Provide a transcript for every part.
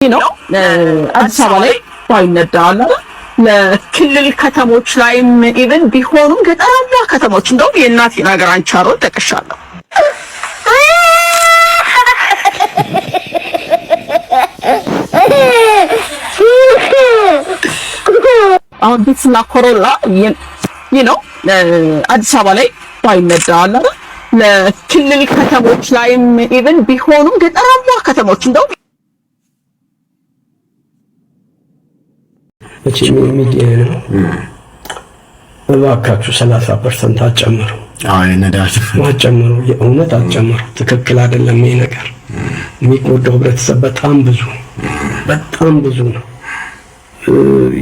ነው አዲስ አበባ ላይ ባይነዳል ለክልል ከተሞች ላይም ኢቭን ቢሆኑም ገጠራማ ከተሞች እንደው የእናቴን ሀገር አንቻሮን ጠቅሻለሁ። አሁን ቢትስና ኮሮላ ነው አዲስ አበባ ላይ ባይነዳል ለክልል ከተሞች ላይም ኢቭን ቢሆኑም ገጠራማ ከተሞች እንደው ሚዲያ ነው እባካችሁ 30% አጨምሩ። ነዳጅ አጨምሩ፣ የእውነት አጨምሩ። ትክክል አይደለም ይሄ ነገር። የሚጎዳው ህብረተሰብ በጣም ብዙ ነው።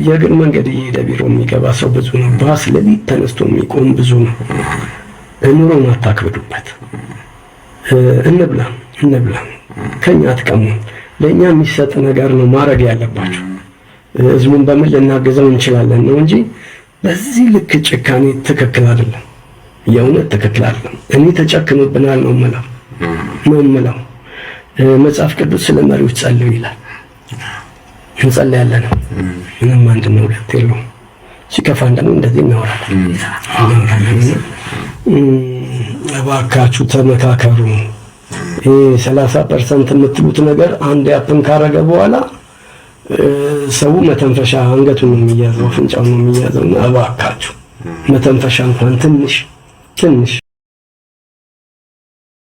የእግር መንገድ እየሄደ ቢሮ የሚገባ ሰው ብዙ ነው። ባስ ለሊት ተነስቶ የሚቆም ብዙ ነው። ኑሮን አታክብዱበት። እንብላ ከኛ አትቀሙ። ለኛ የሚሰጥ ነገር ነው ማድረግ ያለባችሁ። ህዝቡን በምን ልናገዘው እንችላለን ነው እንጂ በዚህ ልክ ጭካኔ ትክክል አይደለም። የእውነት ትክክል አይደለም። እኔ ተጨክኖብናል ነው የምለው። መጽሐፍ ቅዱስ ስለ መሪዎች ጸልዩ ይላል። እንጸልያለን። ምንም አንድ ነው ሁለት የለውም። ሲከፋን ደግሞ እንደዚህ እናወራለን። እባካችሁ ተመካከሩ። 30% የምትሉት ነገር አንድ ያፕን ካረገ በኋላ ሰው መተንፈሻ አንገቱን ነው የሚያዘው፣ አፍንጫውን ነው የሚያዘው። እባካችሁ መተንፈሻ እንኳን ትንሽ